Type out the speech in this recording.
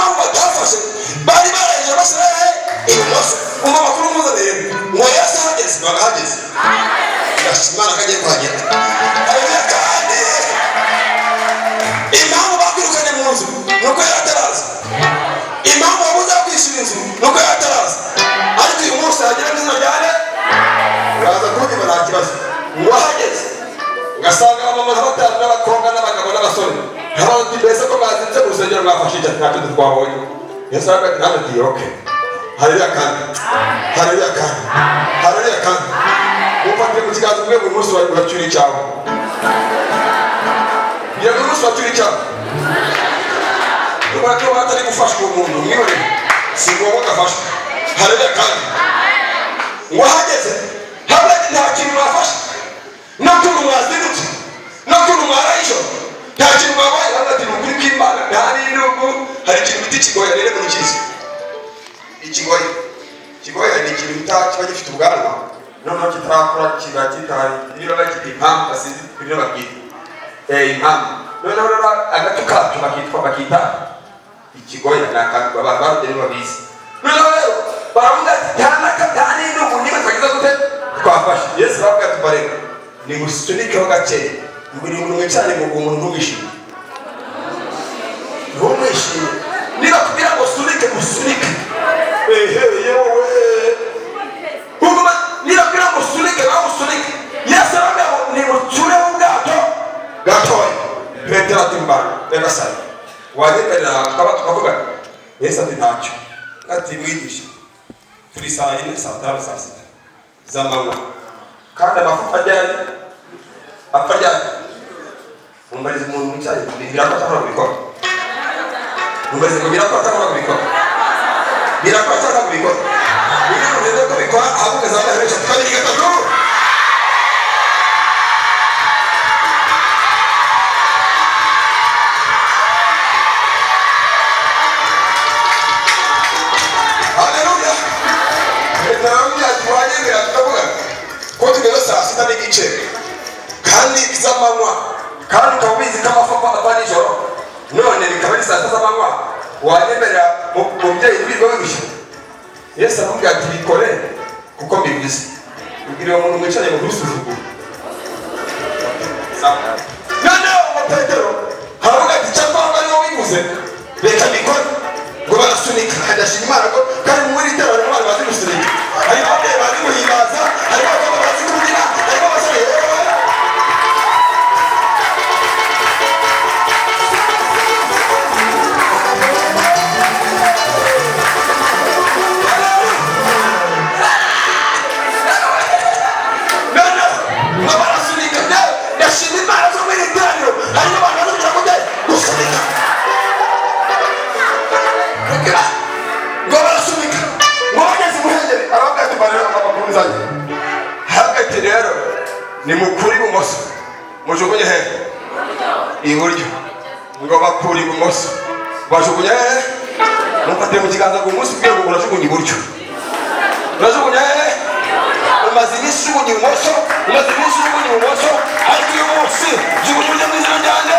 mpamvu batafashe bari baraje bashyira ibumoso umakuru muzaniye ngo Yesu ahageze bagahageze Imana kagiye kuhagera kandi impamvu bakwirukanye mu nzu nuko yarataraza impamvu babuze kwishyura inzu nuko yarataraza ariko uyu munsi hagera n'izina ryane uraza kuvuga nta kibazo wahageze ugasanga abamama n'abatanu n'abakobwa n'abagabo n'abasore ntabwo mbese ko bazinze mu rusengero mwafashe icyo ntacyo twabonye Yesu aravuga ati ntabwo okay haleluya kandi haleluya kandi haleluya kandi ufatire mu kiganza umwe buri munsi uracyura icyawe buri munsi uracyura icyawe ubona ko batari gufashwa umuntu mwihore si ngombwa agafashwa haleluya kandi wahageze hagati nta kintu mwafashe n'ukuntu mwazindutse n'ukuntu mwaraye ijoro nta kintu mwabaye hagati ni ukuri kw'Imana nta n'inubwo hari ikintu bita ikigoyi rero mu rukizi ikigoyi ni ikintu kiba gifite ubwanwa noneho kitarakura kiba kitari niba bakita impamvu basize ibyo bakita impamvu noneho rero agati kabyo bakita ikigoyi ni akantu abantu barugeni babizi noneho rero baravuga ati nta n'inubwo niba twagize gute twafashe Yesu aravuga ati bareka ni gusunikeho gakeya buri muntu cyane ngo umuntu ntumwishime niba kugira ngo usunike usunike yewe kuko niba kugira ngo usunike nawe usunike Yesu aravuga ngo nimucure ubwato gatoya Petero ati mbara reka sari wagemerera tukavuga Yesu ati ntacyo ati mwigisha turi saa yine saa tanu saa sita z'amanywa kandi amafupa ajyanye apfa ajyanye mumbariza umuntu mwicaye birakora cyangwa kubikora mumbariza ngo birakora cyangwa kubikora birakora cyangwa kubikora iyo umuntu ko bikora ahubwo azaba yahereje kabiri gatatu haleluya Petero twagendera tukavuga ko tugeze saa sita n'igice kandi z'amanywa kandi ukaba ubizi ko amafupa ava nijoro none bikaba ari saa sita z'amanywa wanemerera umubyeyi wirirwa wigushyira Yesu aramubwira ati bikore kuko mbivuze ubwira uwo muntu mwicaye ngo ntusuzugure noneho Petero haravuga ati cyangwa ariwo wivuze reka bikore ngo barasunika hadashira Imana ko kandi muri iterano abantu bazi gusunika harimo ababyeyi bazi guhimbaza harimo abagabo bazi kubyina harimo abasore hagati rero ni mukuri ibumoso mujugunye he iburyo ngo bakuri ibumoso bajugunye he mufate mu kiganza ngo umunsi ubwiye ngo urajugunye iburyo urajugunye he umaze iminsi ujugunye ibumoso umaze iminsi ujugunye ibumoso ariko uyu munsi jugunye iburyo mu izina ryanjye